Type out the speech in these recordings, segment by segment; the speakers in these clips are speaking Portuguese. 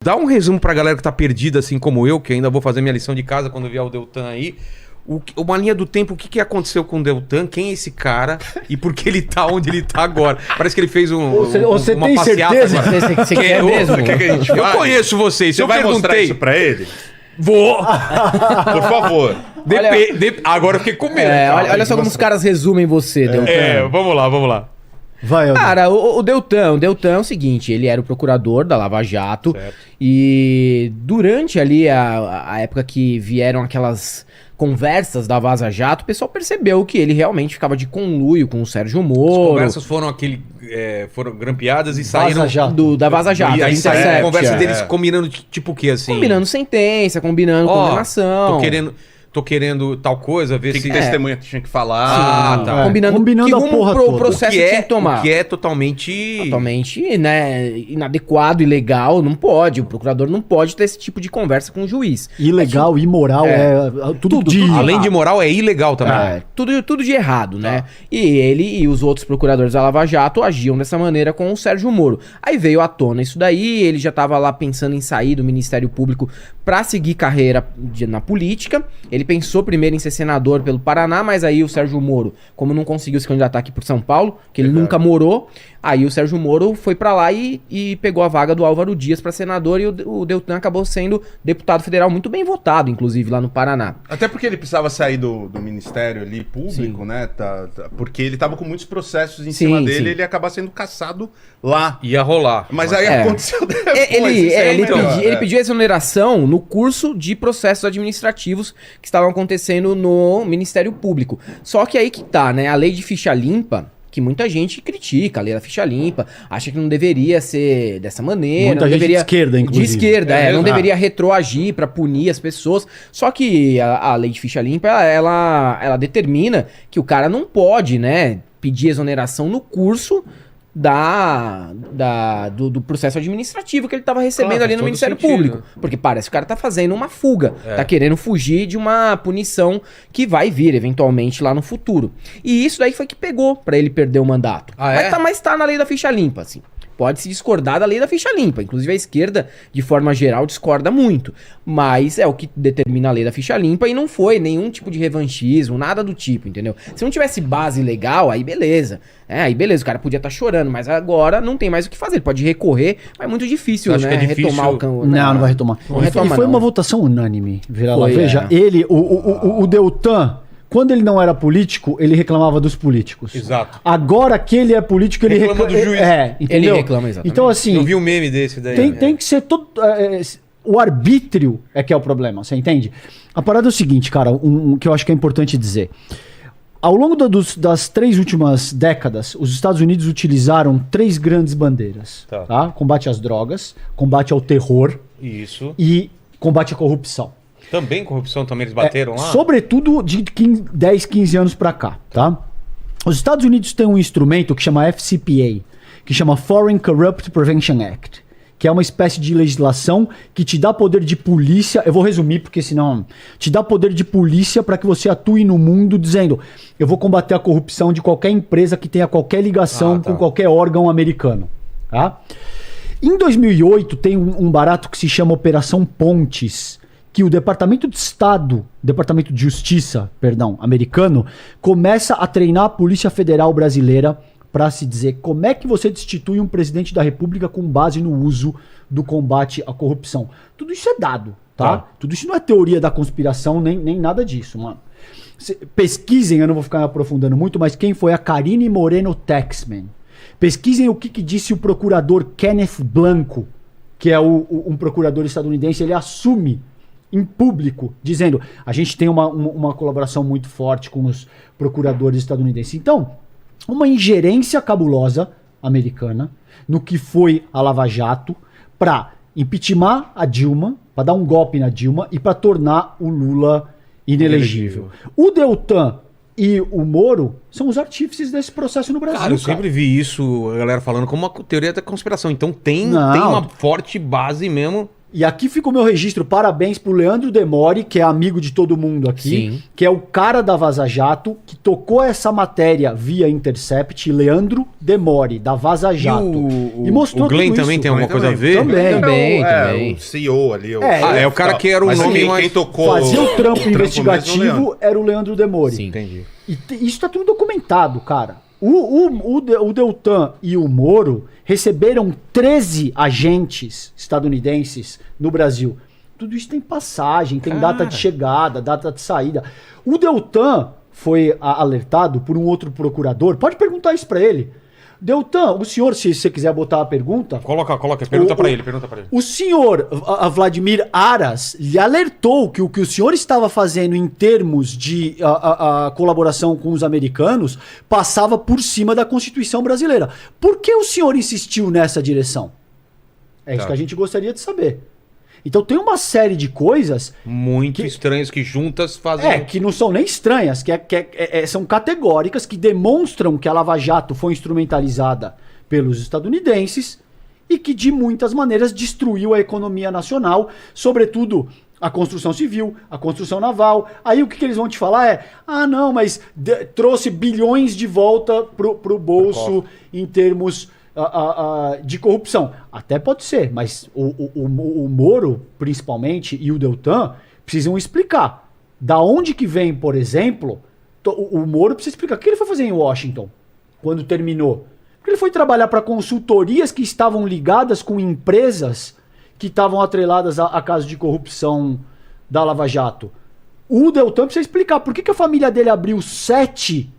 Dá um resumo pra galera que tá perdida, assim como eu, que ainda vou fazer minha lição de casa quando vier o Deltan aí. Uma linha do tempo, o que aconteceu com o Deltan? Quem é esse cara? E por que ele tá onde ele tá agora? Parece que ele fez Você uma tem passeata certeza? agora. Você quer mesmo? Quer que a gente Eu fale? conheço vocês. Você Eu vai mostrar perguntei. isso pra ele? Vou! Por favor. Agora eu fiquei com medo. Olha só como os caras resumem você, Deltan. Vamos lá. Vai, Aldo. Cara, o Deltan é o seguinte, ele era o procurador da Lava Jato. Certo. E durante ali a época que vieram aquelas conversas da Vaza Jato, o pessoal percebeu que ele realmente ficava de conluio com o Sérgio As Moro. conversas foram grampeadas e saíram... Vaza Jato. Da Vaza Jato. E aí saiu a Intercept, conversa deles combinando tipo o quê, assim? Combinando sentença, combinando Ó, condenação. Tô querendo tal coisa, ver O que se... testemunha tinha que falar. Ah, tá. Combinando Combinando que a rumo porra pro toda. processo tinha que tomar. O que é totalmente... Totalmente, né, inadequado, ilegal, não pode. O procurador não pode ter esse tipo de conversa com o juiz. Ilegal, imoral, tudo Tudo, de... tudo. Além de moral, é ilegal também. Tudo de errado, né? E ele e os outros procuradores da Lava Jato agiam dessa maneira com o Sérgio Moro. Aí veio à tona isso daí, ele já tava lá pensando em sair do Ministério Público pra seguir carreira na política. Ele pensou primeiro em ser senador pelo Paraná, mas aí o Sérgio Moro, como não conseguiu se candidatar aqui por São Paulo, que ele nunca morou, aí o Sérgio Moro foi pra lá e pegou a vaga do Álvaro Dias pra senador e o Deltan acabou sendo deputado federal muito bem votado, inclusive, lá no Paraná. Até porque ele precisava sair do ministério ali público, né? Porque ele tava com muitos processos em cima dele, ele ia acabar sendo caçado lá. Ia rolar. Mas aí aconteceu depois. Ele pediu exoneração no curso de processos administrativos que estavam acontecendo no Ministério Público. Só que aí que tá, né? A lei de ficha limpa, que muita gente critica, a lei da ficha limpa, acha que não deveria ser dessa maneira. Muita não gente deveria, de esquerda, inclusive. De esquerda, não exato. deveria retroagir pra punir as pessoas. Só que a lei de ficha limpa, ela determina que o cara não pode, né, pedir exoneração no curso do processo administrativo que ele estava recebendo Claro, ali faz no todo Ministério sentido. Público. Porque parece que o cara tá fazendo uma fuga. Tá querendo fugir de uma punição que vai vir, eventualmente, lá no futuro. E isso daí foi que pegou pra ele perder o mandato. Ah, é? Mas tá na lei da ficha limpa, assim. Pode se discordar da lei da ficha limpa. Inclusive a esquerda, de forma geral, discorda muito. Mas é o que determina a lei da ficha limpa e não foi nenhum tipo de revanchismo, nada do tipo, entendeu? Se não tivesse base legal, aí beleza. Aí beleza, o cara podia estar chorando, mas agora não tem mais o que fazer. Ele pode recorrer, mas é muito difícil, Acho né? que é difícil. Retomar o campo. Não vai retomar. Não retoma, E foi não. uma votação unânime, Vira-lá. Foi, Veja, ele, o Deltan, quando ele não era político, ele reclamava dos políticos. Exato. Agora que ele é político, ele Reclama do juiz. entendeu? Ele reclama, exatamente. Então, assim, Eu vi um meme desse daí. tem que ser todo... o arbítrio é que é o problema, você entende? A parada é o seguinte, cara, que eu acho que é importante dizer. Ao longo das 3 últimas décadas, os Estados Unidos utilizaram 3 grandes bandeiras. Tá? Combate às drogas, combate ao terror Isso. e combate à corrupção. Também corrupção, também eles bateram lá? Sobretudo de 10, 15 anos pra cá, tá? Os Estados Unidos têm um instrumento que chama FCPA, que chama Foreign Corrupt Prevention Act, que é uma espécie de legislação que te dá poder de polícia, eu vou resumir porque senão, te dá poder de polícia para que você atue no mundo dizendo, eu vou combater a corrupção de qualquer empresa que tenha qualquer ligação com qualquer órgão americano, tá? Em 2008 tem um barato que se chama Operação Pontes, que o Departamento de Justiça, americano, começa a treinar a Polícia Federal brasileira para se dizer como é que você destitui um presidente da República com base no uso do combate à corrupção. Tudo isso é dado, tá? Tudo isso não é teoria da conspiração, nem nada disso, mano. Pesquisem, eu não vou ficar me aprofundando muito, mas quem foi a Karine Moreno Taxman? Pesquisem o que disse o procurador Kenneth Blanco, que é um procurador estadunidense, ele assume em público, dizendo, a gente tem uma colaboração muito forte com os procuradores estadunidenses. Então, uma ingerência cabulosa americana no que foi a Lava Jato para impeachment a Dilma, para dar um golpe na Dilma e para tornar o Lula inelegível. O Deltan e o Moro são os artífices desse processo no Brasil. Cara, eu sempre vi isso, a galera falando como uma teoria da conspiração. Então tem uma forte base mesmo. E aqui fica o meu registro, parabéns pro Leandro Demore, que é amigo de todo mundo aqui, Sim. que é o cara da Vaza Jato, que tocou essa matéria via Intercept, Leandro Demore, da Vaza Jato. E E mostrou o Glenn tudo também isso. tem alguma coisa a ver? Também. Também. O CEO ali. É, o o cara que era o Mas nome quem mais... tocou Fazia o trampo mesmo, investigativo era o Leandro Demore. Sim. Entendi. E isso tá tudo documentado, cara. O Deltan e o Moro receberam 13 agentes estadunidenses no Brasil. Tudo isso tem passagem, tem data de chegada, data de saída. O Deltan foi alertado por um outro procurador. Pode perguntar isso pra ele. Deltan, o senhor, se você quiser botar a pergunta... Coloca. Pergunta pra ele. O senhor, Vladimir Aras, lhe alertou que o que o senhor estava fazendo em termos de colaboração com os americanos passava por cima da Constituição brasileira. Por que o senhor insistiu nessa direção? É isso que a gente gostaria de saber. Então tem uma série de coisas... Muito estranhas que juntas fazem... que não são nem estranhas, são categóricas, que demonstram que a Lava Jato foi instrumentalizada pelos estadunidenses e que de muitas maneiras destruiu a economia nacional, sobretudo a construção civil, a construção naval. Aí o que eles vão te falar é, não, mas trouxe bilhões de volta pro bolso em termos... de corrupção. Até pode ser, mas o Moro, principalmente, e o Deltan precisam explicar. Da onde que vem, por exemplo, o Moro precisa explicar o que ele foi fazer em Washington quando terminou. Porque ele foi trabalhar para consultorias que estavam ligadas com empresas que estavam atreladas a casos de corrupção da Lava Jato. O Deltan precisa explicar por que a família dele abriu 7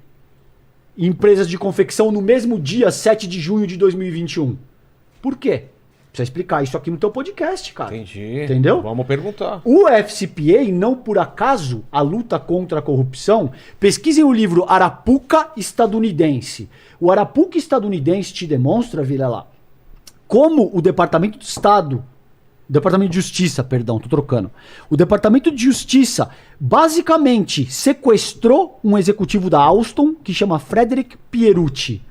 empresas de confecção no mesmo dia, 7 de junho de 2021. Por quê? Precisa explicar isso aqui no teu podcast, cara. Entendi. Entendeu? Vamos perguntar. O FCPA, não por acaso, a luta contra a corrupção, pesquisem o livro Arapuca Estadunidense. O Arapuca Estadunidense te demonstra, vira lá, como o Departamento de Justiça, perdão, tô trocando. O Departamento de Justiça basicamente sequestrou um executivo da Alstom que chama Frederick Pierucci.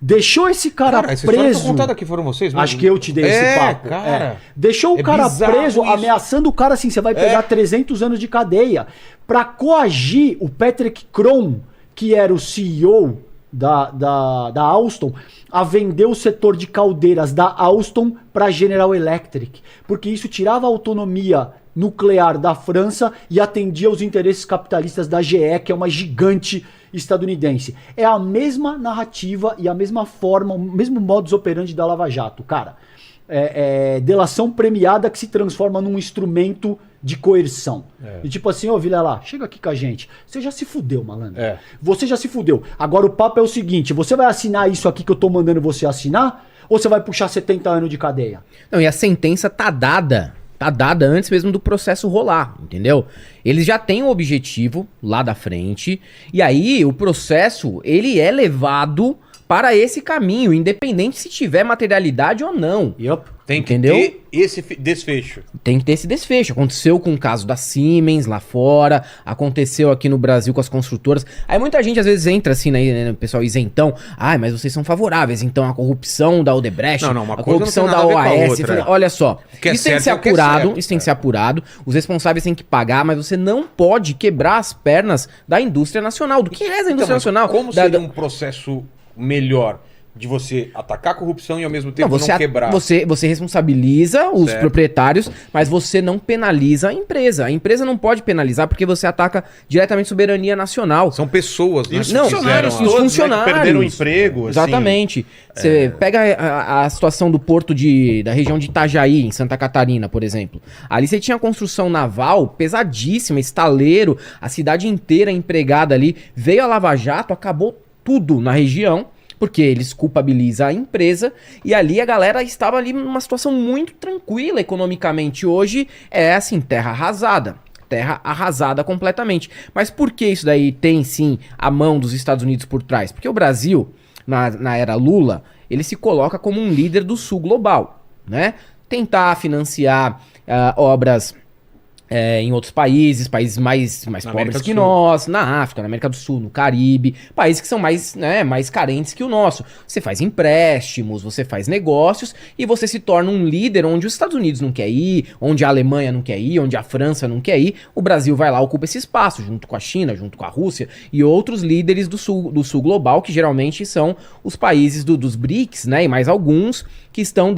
Deixou esse cara preso. Contada aqui foram vocês mesmo? Acho que eu te dei esse papo. Cara. Deixou o cara preso, isso. ameaçando o cara assim, você vai pegar 300 anos de cadeia, pra coagir o Patrick Cron, que era o CEO da Alstom, a vender o setor de caldeiras da Alstom para General Electric, porque isso tirava a autonomia nuclear da França e atendia aos interesses capitalistas da GE, que é uma gigante estadunidense. É a mesma narrativa e a mesma forma, o mesmo modus operandi da Lava Jato, cara. Delação premiada que se transforma num instrumento de coerção. E tipo assim, Vilela, chega aqui com a gente. Você já se fudeu, malandro. Você já se fudeu. Agora o papo é o seguinte, você vai assinar isso aqui que eu tô mandando você assinar? Ou você vai puxar 70 anos de cadeia? Não, e a sentença tá dada antes mesmo do processo rolar, entendeu? Eles já têm um objetivo lá da frente, e aí o processo, ele é levado para esse caminho, independente se tiver materialidade ou não. Tem que Entendeu? ter esse desfecho. Tem que ter esse desfecho. Aconteceu com o caso da Siemens lá fora, aconteceu aqui no Brasil com as construtoras. Aí muita gente às vezes entra assim, né, pessoal isentão. Mas vocês são favoráveis, então a corrupção da Odebrecht, uma a coisa corrupção não da tem nada a ver com a OAS. outra. Olha só, que é isso tem que ser certo é o que é apurado, certo. isso tem que ser apurado. Os responsáveis têm que pagar, mas você não pode quebrar as pernas da indústria nacional. Do que é a indústria nacional? Como seria um processo melhor? De você atacar a corrupção e ao mesmo tempo não quebrar. Você responsabiliza os proprietários, mas você não penaliza a empresa. A empresa não pode penalizar porque você ataca diretamente a soberania nacional. São pessoas, né? Não, funcionários os funcionários. que perderam o emprego. Exatamente. Você pega a situação do porto da região de Itajaí, em Santa Catarina, por exemplo. Ali você tinha construção naval pesadíssima, estaleiro, a cidade inteira empregada ali. Veio a Lava Jato, acabou tudo na região, porque eles culpabilizam a empresa, e ali a galera estava ali numa situação muito tranquila economicamente. Hoje é assim, terra arrasada completamente. Mas por que isso daí tem sim a mão dos Estados Unidos por trás? Porque o Brasil, na era Lula, ele se coloca como um líder do sul global, né? Tentar financiar obras em outros países mais pobres que nós, na África, na América do Sul, no Caribe, países que são mais, né, mais carentes que o nosso. Você faz empréstimos, você faz negócios e você se torna um líder onde os Estados Unidos não quer ir, onde a Alemanha não quer ir, onde a França não quer ir. O Brasil vai lá, ocupa esse espaço, junto com a China, junto com a Rússia e outros líderes do sul global, que geralmente são os países dos BRICS, né, e mais alguns que estão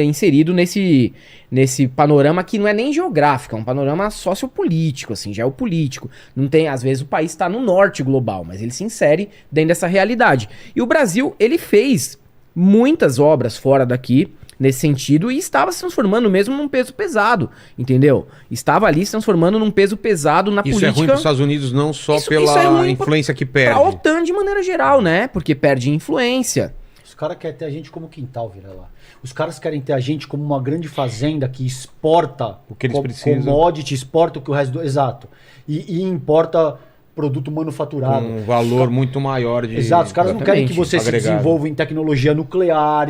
inserido nesse panorama que não é nem geográfico, é um panorama sociopolítico, assim, geopolítico. Não tem, às vezes o país está no norte global, mas ele se insere dentro dessa realidade. E o Brasil, ele fez muitas obras fora daqui, nesse sentido, e estava se transformando mesmo num peso pesado, entendeu? Estava ali se transformando num peso pesado na política. Isso é ruim para os Estados Unidos não só pela influência que perde. Para a OTAN de maneira geral, né? Porque perde influência. Os caras querem ter a gente como quintal, vira lá. Os caras querem ter a gente como uma grande fazenda que exporta o que eles precisam. Commodity, exporta o que o resto do... Exato. E importa produto manufaturado. Com um valor muito maior de... Exato. Os caras não querem que você agregado. se desenvolva em tecnologia nuclear.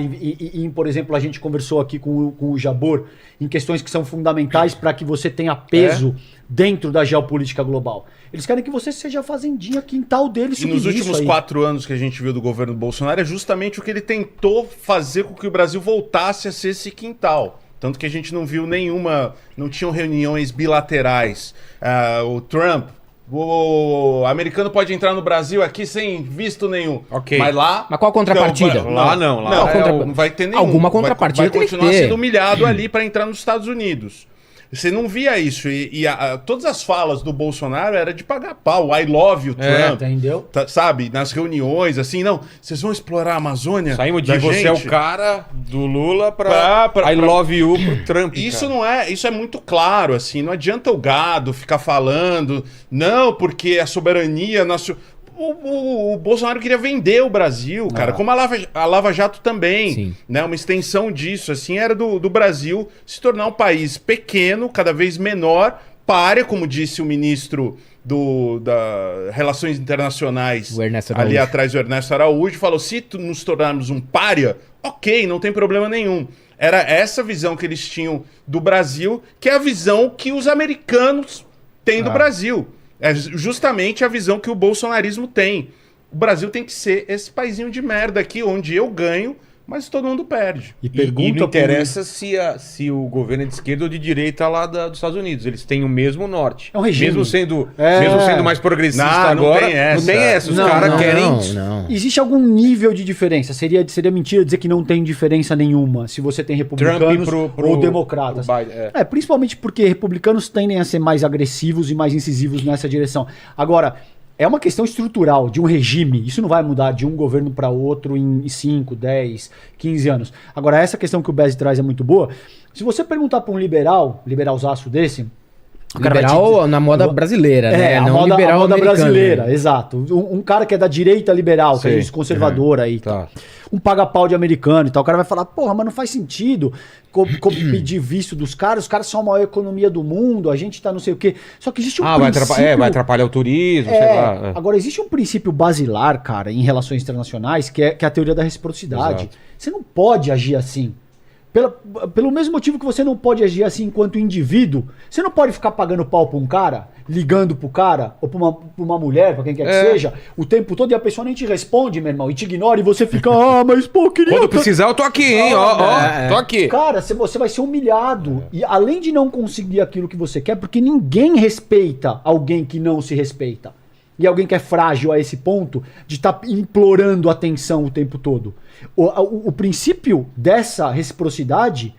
Por exemplo, a gente conversou aqui com o Jabor em questões que são fundamentais para que você tenha peso dentro da geopolítica global. Eles querem que você seja a fazendinha quintal deles. E nos últimos 4 anos que a gente viu do governo Bolsonaro é justamente o que ele tentou fazer com que o Brasil voltasse a ser esse quintal. Tanto que a gente não viu não tinham reuniões bilaterais. O Trump, o americano pode entrar no Brasil aqui sem visto nenhum. Ok. Mas qual a contrapartida? Lá não. Não vai ter nenhum. Alguma contrapartida vai tem que continuar ter. sendo humilhado ali para entrar nos Estados Unidos. Você não via isso. Todas as falas do Bolsonaro era de pagar pau. I love you, Trump. Entendeu? Sabe? Nas reuniões, assim, não. Vocês vão explorar a Amazônia? Saímos de você é o cara do Lula pra I love you pro Trump. Isso é muito claro, assim. Não adianta o gado ficar falando. Não, porque a soberania nacional... O Bolsonaro queria vender o Brasil, cara, como a Lava Jato também, Sim. né? Uma extensão disso, assim, era do Brasil se tornar um país pequeno, cada vez menor, pária, como disse o ministro da Relações Internacionais, ali atrás, o Ernesto Araújo, falou, se nos tornarmos um pária, ok, não tem problema nenhum. Era essa visão que eles tinham do Brasil, que é a visão que os americanos têm do Brasil. É justamente a visão que o bolsonarismo tem. O Brasil tem que ser esse paizinho de merda aqui, onde eu ganho, mas todo mundo perde. E não interessa se o governo é de esquerda ou de direita lá dos Estados Unidos. Eles têm o mesmo norte. É um regime. Mesmo sendo mais progressista agora, não tem essa. Os caras querem... Não. Existe algum nível de diferença? Seria mentira dizer que não tem diferença nenhuma se você tem republicanos ou democratas. Principalmente porque republicanos tendem a ser mais agressivos e mais incisivos nessa direção. Agora... É uma questão estrutural de um regime. Isso não vai mudar de um governo para outro em 5, 10, 15 anos. Agora, essa questão que o Bez traz é muito boa. Se você perguntar para um liberalzaço desse... Liberal na moda brasileira, né? Não liberal a moda brasileira, exato. Um cara que é da direita liberal, que é conservadora aí. Tá. Um paga-pau de americano e tal. O cara vai falar, porra, mas não faz sentido pedir visto dos caras. Os caras são a maior economia do mundo, a gente tá não sei o quê. Só que existe um princípio... vai atrapalhar o turismo, sei lá. Agora, existe um princípio basilar, cara, em relações internacionais, que é a teoria da reciprocidade. Exato. Você não pode agir assim. Pelo mesmo motivo que você não pode agir assim enquanto indivíduo, você não pode ficar pagando pau pra um cara, ligando pro cara, ou pra uma mulher, pra quem quer que seja, o tempo todo e a pessoa nem te responde, meu irmão, e te ignora e você fica, mas pô, queria... Quando precisar eu tô aqui, hein, tô aqui. Cara, você vai ser humilhado. E além de não conseguir aquilo que você quer, porque ninguém respeita alguém que não se respeita. E alguém que é frágil a esse ponto de estar implorando atenção o tempo todo. O princípio dessa reciprocidade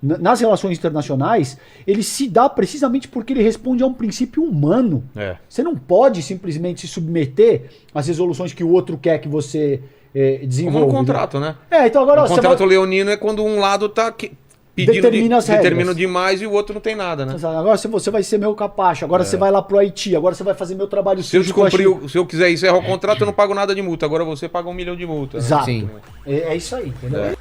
nas relações internacionais, ele se dá precisamente porque ele responde a um princípio humano. Você não pode simplesmente se submeter às resoluções que o outro quer que você desenvolva. Como um contrato, né? Então agora... O contrato leonino é quando um lado tá... determina demais e o outro não tem nada, né? Agora você vai ser meu capacho, agora você vai lá pro Haiti, agora você vai fazer meu trabalho. Se eu quiser encerrar o contrato, eu não pago nada de multa. Agora você paga 1 milhão de multa. Exato. Sim. É isso aí, entendeu?